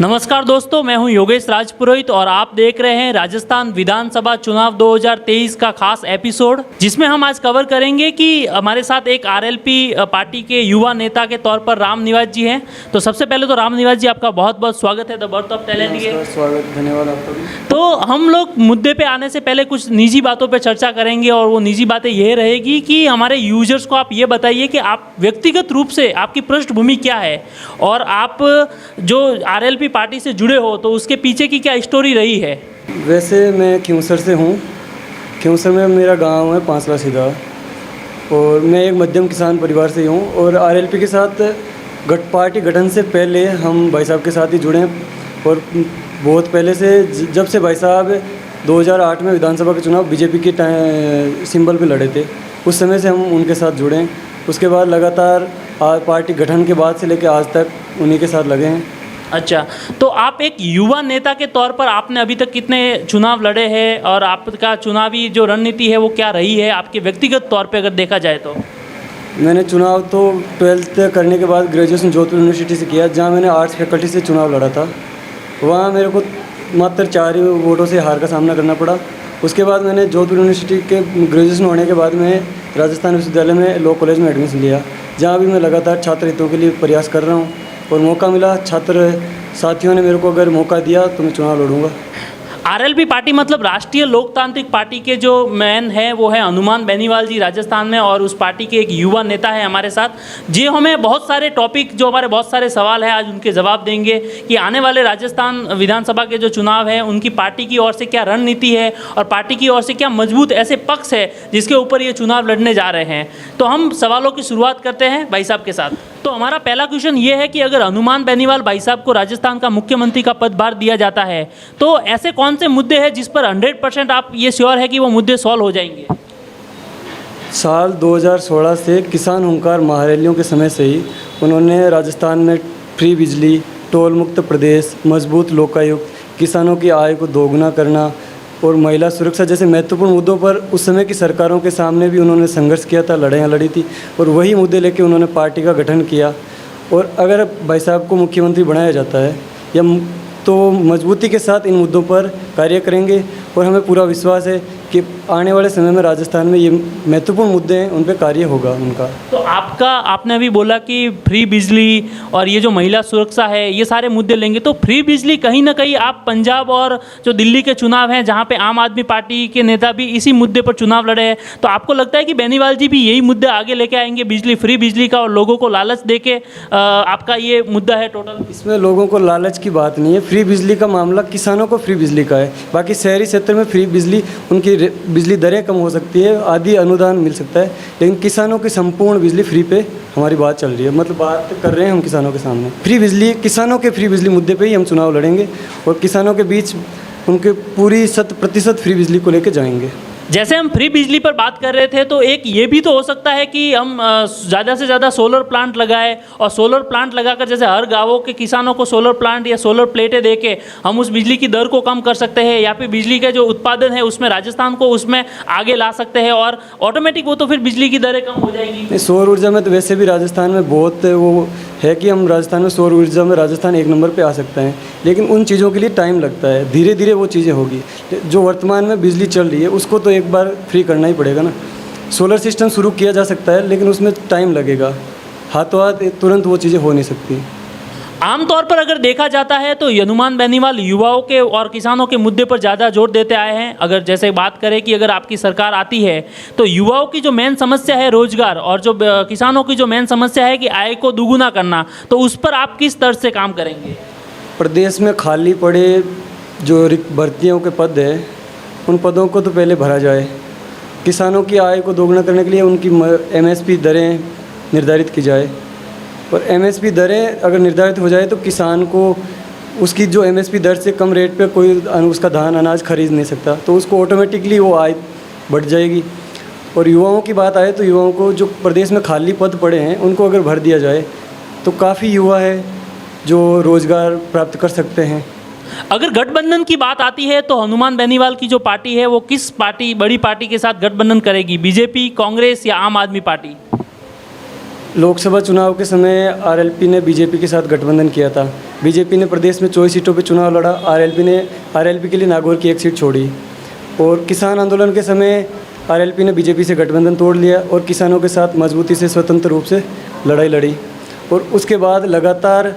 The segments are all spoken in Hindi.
नमस्कार दोस्तों, मैं हूं योगेश राजपुरोहित और आप देख रहे हैं राजस्थान विधानसभा चुनाव 2023 का खास एपिसोड, जिसमें हम आज कवर करेंगे कि हमारे साथ एक आरएलपी पार्टी के युवा नेता के तौर पर राम निवास जी हैं। तो सबसे पहले तो राम निवास जी, आपका बहुत बहुत स्वागत है द बर्थ ऑफ टैलेंट के। स्वागत, धन्यवाद आपका भी। तो हम लोग मुद्दे पे आने से पहले कुछ निजी बातों पे चर्चा करेंगे और वो निजी बातें ये रहेगी कि हमारे यूजर्स को आप ये बताइए कि आप व्यक्तिगत रूप से आपकी पृष्ठभूमि क्या है और आप जो आरएलपी पार्टी से जुड़े हो तो उसके पीछे की क्या स्टोरी रही है। वैसे मैं खिंवसर से हूँ। खिंवसर में मेरा गांव है पांचला सीधा और मैं एक मध्यम किसान परिवार से ही हूँ। और आरएलपी के साथ पार्टी गठन से पहले हम भाई साहब के साथ ही जुड़े हैं और बहुत पहले से, जब से भाई साहब 2008 में विधानसभा के चुनाव बीजेपी के सिंबल पे लड़े थे, उस समय से हम उनके साथ जुड़े हैं। उसके बाद लगातार पार्टी गठन के बाद से लेकर आज तक उन्हीं के साथ लगे हैं। अच्छा, तो आप एक युवा नेता के तौर पर आपने अभी तक कितने चुनाव लड़े हैं और आपका चुनावी जो रणनीति है वो क्या रही है आपके व्यक्तिगत तौर पे अगर देखा जाए तो? मैंने चुनाव तो 12th करने के बाद ग्रेजुएशन जोधपुर यूनिवर्सिटी से किया, जहाँ मैंने आर्ट्स फैकल्टी से चुनाव लड़ा था। वहाँ मेरे को मात्र 4 ही वोटों से हार का सामना करना पड़ा। उसके बाद मैंने जोधपुर यूनिवर्सिटी के ग्रेजुएशन होने के बाद मैं राजस्थान विश्वविद्यालय में लॉ कॉलेज में एडमिशन लिया, जहाँ भी मैं लगातार छात्र हितों के लिए प्रयास कर रहा हूँ और मौका मिला, छात्र साथियों ने मेरे को अगर मौका दिया तो मैं चुनाव लड़ूंगा। आरएलपी पार्टी मतलब राष्ट्रीय लोकतांत्रिक पार्टी के जो मैन है वो है हनुमान बेनीवाल जी राजस्थान में, और उस पार्टी के एक युवा नेता है हमारे साथ जी। हमें बहुत सारे टॉपिक, जो हमारे बहुत सारे सवाल है आज उनके जवाब देंगे कि आने वाले राजस्थान विधानसभा के जो चुनाव है उनकी पार्टी की ओर से क्या रणनीति है और पार्टी की ओर से क्या मजबूत ऐसे पक्ष है जिसके ऊपर ये चुनाव लड़ने जा रहे हैं। तो हम सवालों की शुरुआत करते हैं भाई साहब के साथ। तो हमारा पहला क्वेश्चन ये है कि अगर हनुमान बेनीवाल भाई साहब को राजस्थान का मुख्यमंत्री का पदभार दिया जाता है तो ऐसे कौन से मुद्दे हैं जिस पर 100% आप ये श्योर है कि वो मुद्दे सॉल्व हो जाएंगे? साल 2016 से किसान हुंकार महारैलियों के समय से ही उन्होंने राजस्थान में फ्री बिजली, टोल मुक्त प्रदेश, मजबूत लोकायुक्त, किसानों की आय को दोगुना करना और महिला सुरक्षा जैसे महत्वपूर्ण मुद्दों पर उस समय की सरकारों के सामने भी उन्होंने संघर्ष किया था, लड़ाइयाँ लड़ी थी और वही मुद्दे लेके उन्होंने पार्टी का गठन किया। और अगर भाई साहब को मुख्यमंत्री बनाया जाता है या तो मजबूती के साथ इन मुद्दों पर कार्य करेंगे और हमें पूरा विश्वास है कि आने वाले समय में राजस्थान में ये महत्वपूर्ण मुद्दे हैं उन पर कार्य होगा उनका। तो आपने अभी बोला कि फ्री बिजली और ये जो महिला सुरक्षा है ये सारे मुद्दे लेंगे, तो फ्री बिजली कहीं ना कहीं आप पंजाब और जो दिल्ली के चुनाव हैं जहाँ पे आम आदमी पार्टी के नेता भी इसी मुद्दे पर चुनाव लड़े हैं, तो आपको लगता है कि बेनीवाल जी भी यही मुद्दे आगे लेके आएंगे, बिजली, फ्री बिजली का, और लोगों को लालच दे के आपका ये मुद्दा है टोटल? इसमें लोगों को लालच की बात नहीं है। फ्री बिजली का मामला किसानों को फ्री बिजली का है। बाकी शहरी क्षेत्र में फ्री बिजली, उनकी बिजली दरें कम हो सकती है, आदि अनुदान मिल सकता है, लेकिन किसानों की संपूर्ण बिजली फ्री पे हमारी बात चल रही है, मतलब बात कर रहे हैं हम किसानों के सामने। फ्री बिजली, किसानों के फ्री बिजली मुद्दे पे ही हम चुनाव लड़ेंगे और किसानों के बीच उनके पूरी 100% फ्री बिजली को लेकर जाएंगे। जैसे हम फ्री बिजली पर बात कर रहे थे तो एक ये भी तो हो सकता है कि हम ज़्यादा से ज़्यादा सोलर प्लांट लगाए और सोलर प्लांट लगाकर जैसे हर गांवों के किसानों को सोलर प्लांट या सोलर प्लेटें दे के हम उस बिजली की दर को कम कर सकते हैं, या फिर बिजली का जो उत्पादन है उसमें राजस्थान को उसमें आगे ला सकते हैं और ऑटोमेटिक वो तो फिर बिजली की दरें कम हो जाएगी। सौर ऊर्जा में तो वैसे भी राजस्थान में बहुत वो है कि हम राजस्थान में सौर ऊर्जा में राजस्थान 1 नंबर पे आ सकते हैं, लेकिन उन चीज़ों के लिए टाइम लगता है। धीरे धीरे वो चीज़ें होगी। जो वर्तमान में बिजली चल रही है उसको तो एक बार फ्री करना ही पड़ेगा ना। सोलर सिस्टम शुरू किया जा सकता है लेकिन उसमें टाइम लगेगा, हाथों हाथ तुरंत वो चीज़ें हो नहीं सकती। आमतौर पर अगर देखा जाता है तो हनुमान बेनीवाल युवाओं के और किसानों के मुद्दे पर ज़्यादा जोर देते आए हैं। अगर जैसे बात करें कि अगर आपकी सरकार आती है तो युवाओं की जो मेन समस्या है रोजगार, और जो किसानों की जो मेन समस्या है कि आय को दुगुना करना, तो उस पर आप किस तरह से काम करेंगे? प्रदेश में खाली पड़े जो भर्तियों के पद है उन पदों को तो पहले भरा जाए। किसानों की आय को दोगुना करने के लिए उनकी MSP दरें निर्धारित की जाए, और MSP दरें अगर निर्धारित हो जाए तो किसान को उसकी जो MSP दर से कम रेट पे कोई उसका धान अनाज खरीद नहीं सकता, तो उसको ऑटोमेटिकली वो आय बढ़ जाएगी। और युवाओं की बात आए तो युवाओं को जो प्रदेश में खाली पद पड़े हैं उनको अगर भर दिया जाए तो काफ़ी युवा है जो रोज़गार प्राप्त कर सकते हैं। अगर गठबंधन की बात आती है तो हनुमान बेनीवाल की जो पार्टी है वो किस पार्टी, बड़ी पार्टी के साथ गठबंधन करेगी? बीजेपी, कांग्रेस या आम आदमी पार्टी? लोकसभा चुनाव के समय आरएलपी ने बीजेपी के साथ गठबंधन किया था, बीजेपी ने प्रदेश में 24 सीटों पर चुनाव लड़ा, आरएलपी के लिए नागौर की एक सीट छोड़ी। और किसान आंदोलन के समय आरएलपी ने बीजेपी से गठबंधन तोड़ लिया और किसानों के साथ मजबूती से स्वतंत्र रूप से लड़ाई लड़ी। और उसके बाद लगातार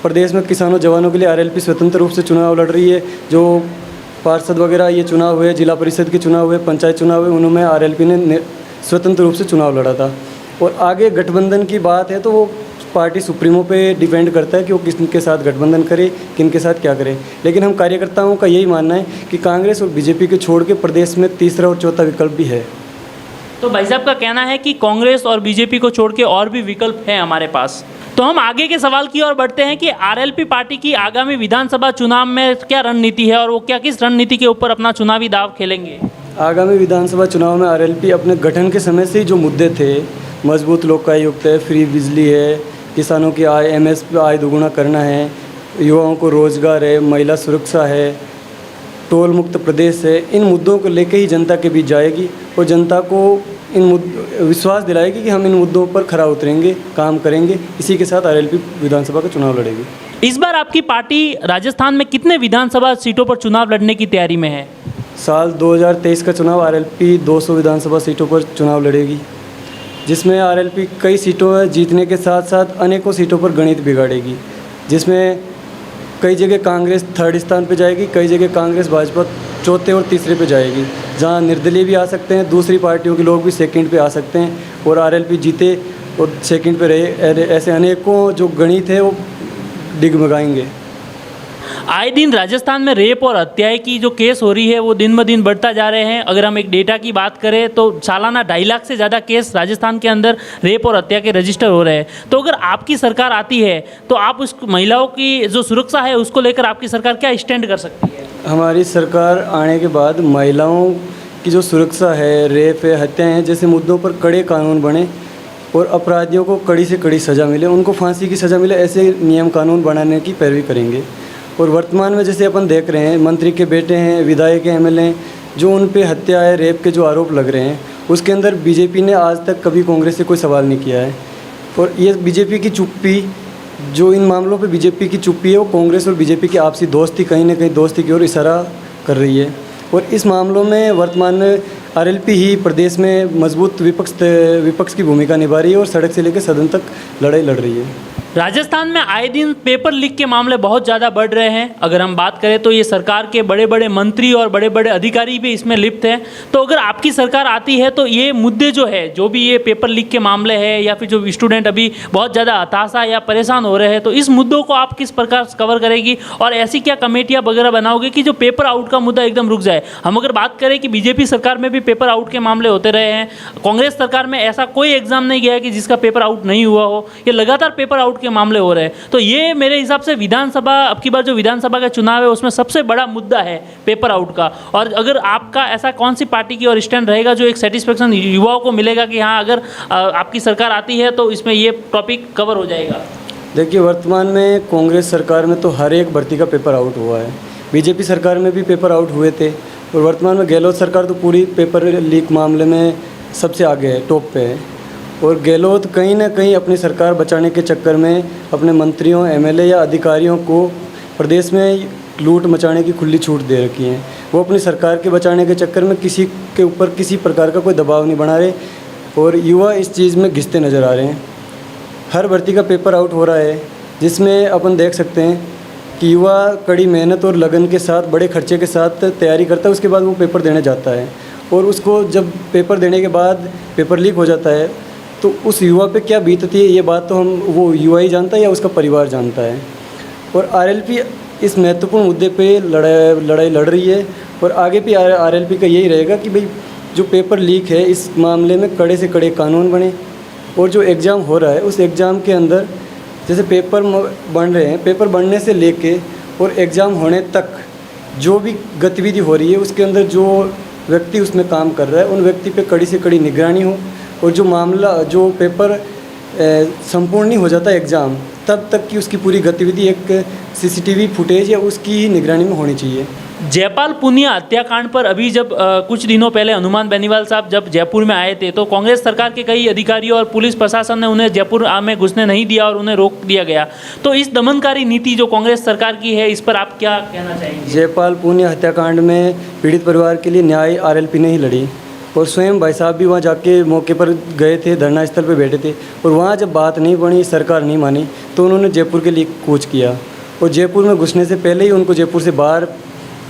प्रदेश में किसानों जवानों के लिए आरएलपी स्वतंत्र रूप से चुनाव लड़ रही है। जो पार्षद वगैरह ये चुनाव हुए, जिला परिषद के चुनाव हुए, पंचायत चुनाव हुए, उनमें आरएलपी ने स्वतंत्र रूप से चुनाव लड़ा था। और आगे गठबंधन की बात है तो वो पार्टी सुप्रीमो पे डिपेंड करता है कि वो किसके साथ गठबंधन करे, किन के साथ क्या करे। लेकिन हम कार्यकर्ताओं का यही मानना है कि कांग्रेस और बीजेपी को छोड़ के प्रदेश में तीसरा और चौथा विकल्प भी है। तो भाई साहब का कहना है कि कांग्रेस और बीजेपी को छोड़ के और भी विकल्प हैं हमारे पास। तो हम आगे के सवाल की ओर बढ़ते हैं कि आरएलपी पार्टी की आगामी विधानसभा चुनाव में क्या रणनीति है और वो किस रणनीति के ऊपर अपना चुनावी दाव खेलेंगे। आगामी विधानसभा चुनाव में आरएलपी अपने गठन के समय से ही जो मुद्दे थे, मजबूत लोकायुक्त है, फ्री बिजली है, किसानों की आय एमएसपी आय दोगुना करना है, युवाओं को रोजगार है, महिला सुरक्षा है, टोल मुक्त प्रदेश है, इन मुद्दों को लेकर ही जनता के बीच जाएगी और जनता को विश्वास दिलाएगी कि हम इन मुद्दों पर खरा उतरेंगे, काम करेंगे। इसी के साथ आरएलपी विधानसभा का चुनाव लड़ेगी। इस बार आपकी पार्टी राजस्थान में कितने विधानसभा सीटों पर चुनाव लड़ने की तैयारी में है। साल 2023 का चुनाव आरएलपी 200 विधानसभा सीटों पर चुनाव लड़ेगी, जिसमें आरएलपी कई सीटों में जीतने के साथ साथ अनेकों सीटों पर गणित बिगाड़ेगी। जिसमें कई जगह कांग्रेस थर्ड स्थान पे जाएगी, कई जगह कांग्रेस भाजपा चौथे और तीसरे पे जाएगी, जहां निर्दलीय भी आ सकते हैं, दूसरी पार्टियों के लोग भी सेकंड पे आ सकते हैं और आरएलपी जीते और सेकंड पे रहे। ऐसे अनेकों जो गणित है वो डिगमगाएंगे। आए दिन राजस्थान में रेप और हत्याएं की जो केस हो रही है वो दिन ब दिन बढ़ता जा रहे हैं। अगर हम एक डेटा की बात करें तो सालाना 2.5 लाख से ज़्यादा केस राजस्थान के अंदर रेप और हत्या के रजिस्टर हो रहे हैं। तो अगर आपकी सरकार आती है तो आप उस महिलाओं की जो सुरक्षा है उसको लेकर आपकी सरकार क्या स्टैंड कर सकती है। हमारी सरकार आने के बाद महिलाओं की जो सुरक्षा है, रेप है, हत्याएँ हैं जैसे मुद्दों पर कड़े कानून बने और अपराधियों को कड़ी से कड़ी सज़ा मिले, उनको फांसी की सज़ा मिले, ऐसे नियम कानून बनाने की पैरवी करेंगे। और वर्तमान में जैसे अपन देख रहे हैं, मंत्री के बेटे हैं, विधायक हैं, एमएलए हैं, जो उन पे हत्या है, रेप के जो आरोप लग रहे हैं, उसके अंदर बीजेपी ने आज तक कभी कांग्रेस से कोई सवाल नहीं किया है। और ये बीजेपी की चुप्पी, जो इन मामलों पे बीजेपी की चुप्पी है, वो कांग्रेस और बीजेपी की आपसी दोस्ती कहीं ना कहीं दोस्ती की ओर इशारा कर रही है। और इस मामलों में वर्तमान में आरएलपी ही प्रदेश में मजबूत विपक्ष की भूमिका निभा रही है और सड़क से लेकर सदन तक लड़ाई लड़ रही है। राजस्थान में आए दिन पेपर लीक के मामले बहुत ज़्यादा बढ़ रहे हैं। अगर हम बात करें तो ये सरकार के बड़े बड़े मंत्री और बड़े बड़े अधिकारी भी इसमें लिप्त हैं। तो अगर आपकी सरकार आती है तो ये मुद्दे जो है, जो भी ये पेपर लीक के मामले हैं या फिर जो स्टूडेंट अभी बहुत ज़्यादा हताशा या परेशान हो रहे हैं, तो इस मुद्दों को आप किस प्रकार कवर करेगी और ऐसी क्या कमेटियाँ वगैरह बनाओगे कि जो पेपर आउट का मुद्दा एकदम रुक जाए। हम अगर बात करें कि बीजेपी सरकार में भी पेपर आउट के मामले होते रहे हैं, कांग्रेस सरकार में ऐसा कोई एग्जाम नहीं गया है कि जिसका पेपर आउट नहीं हुआ हो, ये लगातार पेपर आउट के मामले हो रहे हैं। तो ये मेरे हिसाब से विधानसभा, अब की बार जो विधानसभा का चुनाव है उसमें सबसे बड़ा मुद्दा है पेपर आउट का। और अगर आपका ऐसा कौन सी पार्टी की ओर स्टैंड रहेगा जो एक सेटिस्फेक्शन युवाओं को मिलेगा कि हाँ, अगर आपकी सरकार आती है तो इसमें ये टॉपिक कवर हो जाएगा। देखिए, वर्तमान में कांग्रेस सरकार में तो हर एक भर्ती का पेपर आउट हुआ है, बीजेपी सरकार में भी पेपर आउट हुए थे और वर्तमान में गहलोत सरकार तो पूरी पेपर लीक मामले में सबसे आगे है, टॉप पे है। और गहलोत कहीं ना कहीं अपनी सरकार बचाने के चक्कर में अपने मंत्रियों, एमएलए या अधिकारियों को प्रदेश में लूट मचाने की खुली छूट दे रखी है। वो अपनी सरकार के बचाने के चक्कर में किसी के ऊपर किसी प्रकार का कोई दबाव नहीं बना रहे और युवा इस चीज़ में घिसते नज़र आ रहे हैं। हर भर्ती का पेपर आउट हो रहा है, जिसमें अपन देख सकते हैं कि युवा कड़ी मेहनत और लगन के साथ, बड़े खर्चे के साथ तैयारी करता है, उसके बाद वो पेपर देने जाता है और उसको जब पेपर देने के बाद पेपर लीक हो जाता है तो उस युवा पे क्या बीतती है, ये बात तो वो युवा ही जानता है या उसका परिवार जानता है। और आरएलपी इस महत्वपूर्ण मुद्दे पे लड़ाई लड़ रही है और आगे भी आरएलपी का यही रहेगा कि भाई जो पेपर लीक है इस मामले में कड़े से कड़े कानून बने और जो एग्ज़ाम हो रहा है उस एग्ज़ाम के अंदर जैसे पेपर बन रहे हैं, पेपर बनने से लेके और एग्ज़ाम होने तक जो भी गतिविधि हो रही है उसके अंदर जो व्यक्ति उसमें काम कर रहा है उन व्यक्ति पे कड़ी से कड़ी निगरानी हो और जो मामला, जो पेपर संपूर्ण नहीं हो जाता एग्ज़ाम, तब तक की उसकी पूरी गतिविधि एक सीसीटीवी फुटेज या उसकी ही निगरानी में होनी चाहिए। जयपाल पुनिया हत्याकांड पर अभी जब कुछ दिनों पहले हनुमान बेनीवाल साहब जब जयपुर में आए थे तो कांग्रेस सरकार के कई अधिकारियों और पुलिस प्रशासन ने उन्हें जयपुर में घुसने नहीं दिया और उन्हें रोक दिया गया। तो इस दमनकारी नीति जो कांग्रेस सरकार की है, इस पर आप क्या कहना चाहेंगे? जयपाल पुनिया हत्याकांड में पीड़ित परिवार के लिए न्याय आरएलपी ने ही लड़ी और स्वयं भाई साहब भी वहाँ जाके मौके पर गए थे, धरना स्थल पर बैठे थे और वहाँ जब बात नहीं बनी, सरकार नहीं मानी तो उन्होंने जयपुर के लिए कूच किया और जयपुर में घुसने से पहले ही उनको जयपुर से बाहर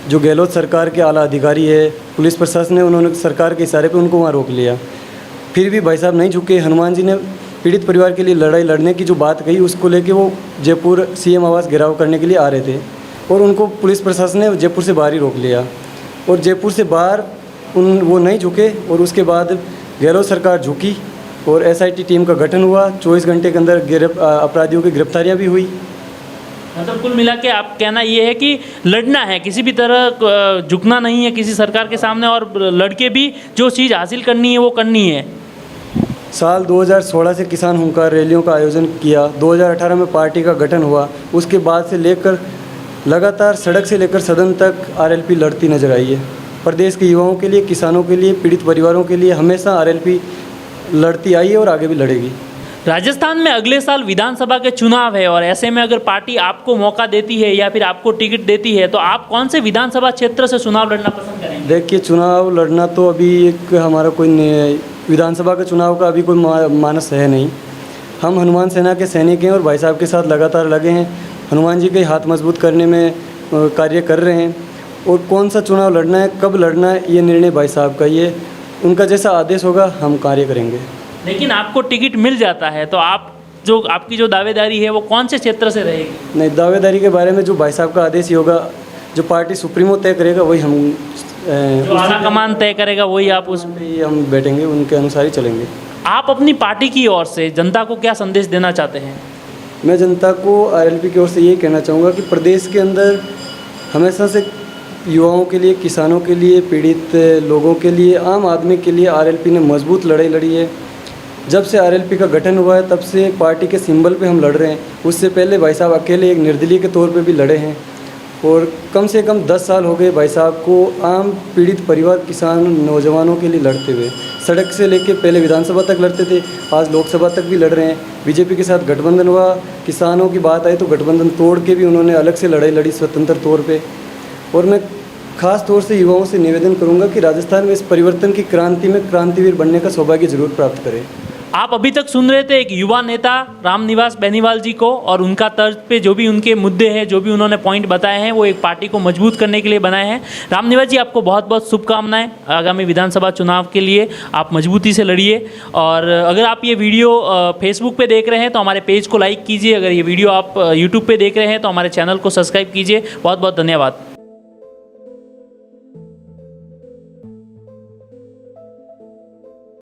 जो गहलोत सरकार के आला अधिकारी है, पुलिस प्रशासन ने, उन्होंने सरकार के इशारे पे उनको वहाँ रोक लिया। फिर भी भाई साहब नहीं झुके। हनुमान जी ने पीड़ित परिवार के लिए लड़ाई लड़ने की जो बात कही उसको लेके वो जयपुर सीएम आवास घेराव करने के लिए आ रहे थे और उनको पुलिस प्रशासन ने जयपुर से बाहर ही रोक लिया और जयपुर से बाहर वो नहीं झुके और उसके बाद गहलोत सरकार झुकी और एसआईटी टीम का गठन हुआ। 24 घंटे के अंदर अपराधियों की गिरफ्तारियाँ भी हुई। मतलब कुल मिला के आप कहना ये है कि लड़ना है, किसी भी तरह झुकना नहीं है किसी सरकार के सामने और लड़के भी जो चीज़ हासिल करनी है वो करनी है। साल 2016 से किसान हुंकार रैलियों का आयोजन किया, 2018 में पार्टी का गठन हुआ, उसके बाद से लेकर लगातार सड़क से लेकर सदन तक आरएलपी लड़ती नजर आई है। प्रदेश के युवाओं के लिए, किसानों के लिए, पीड़ित परिवारों के लिए हमेशा आरएलपी लड़ती आई है और आगे भी लड़ेगी। राजस्थान में अगले साल विधानसभा के चुनाव है और ऐसे में अगर पार्टी आपको मौका देती है या फिर आपको टिकट देती है तो आप कौन से विधानसभा क्षेत्र से चुनाव लड़ना पसंद करेंगे? देखिए, चुनाव लड़ना तो अभी एक हमारा कोई विधानसभा के चुनाव का अभी कोई मानस है नहीं। हम हनुमान सेना के सैनिक हैं और भाई साहब के साथ लगातार लगे हैं, हनुमान जी के हाथ मजबूत करने में कार्य कर रहे हैं और कौन सा चुनाव लड़ना है, कब लड़ना है, ये निर्णय भाई साहब का, ये उनका जैसा आदेश होगा हम कार्य करेंगे। लेकिन आपको टिकट मिल जाता है तो आपकी जो दावेदारी है वो कौन से क्षेत्र से रहेगी? नहीं, दावेदारी के बारे में जो भाई साहब का आदेश ही होगा, जो पार्टी सुप्रीमो तय करेगा वही हम जो आला कमान तय करेगा वही आप उस पे हम बैठेंगे, उनके अनुसार ही चलेंगे। आप अपनी पार्टी की ओर से जनता को क्या संदेश देना चाहते हैं? मैं जनता को आरएलपी की ओर से यही कहना चाहूँगा कि प्रदेश के अंदर हमेशा से युवाओं के लिए, किसानों के लिए, पीड़ित लोगों के लिए, आम आदमी के लिए आरएलपी ने मजबूत लड़ाई लड़ी है। जब से आरएलपी का गठन हुआ है तब से पार्टी के सिंबल पे हम लड़ रहे हैं। उससे पहले भाई साहब अकेले एक निर्दलीय के तौर पे भी लड़े हैं और कम से कम 10 साल हो गए भाई साहब को आम पीड़ित परिवार, किसान, नौजवानों के लिए लड़ते हुए। सड़क से लेके पहले विधानसभा तक लड़ते थे, आज लोकसभा तक भी लड़ रहे हैं। बीजेपी के साथ गठबंधन हुआ, किसानों की बात आई तो गठबंधन तोड़ के भी उन्होंने अलग से लड़ाई लड़ी स्वतंत्र तौर पर। और मैं खास तौर से युवाओं से निवेदन करूंगा कि राजस्थान में इस परिवर्तन की क्रांति में क्रांतिवीर बनने का सौभाग्य जरूर प्राप्त करें। आप अभी तक सुन रहे थे एक युवा नेता रामनिवास बेनीवाल जी को और उनका तर्ज पे जो भी उनके मुद्दे हैं, जो भी उन्होंने पॉइंट बताए हैं वो एक पार्टी को मजबूत करने के लिए बनाए हैं। रामनिवास जी, आपको बहुत बहुत शुभकामनाएं आगामी विधानसभा चुनाव के लिए। आप मजबूती से लड़िए और अगर आप ये वीडियो फेसबुक पे देख रहे हैं तो हमारे पेज को लाइक कीजिए। अगर ये वीडियो आप यूट्यूब पे देख रहे हैं तो हमारे चैनल को सब्सक्राइब कीजिए। बहुत बहुत धन्यवाद।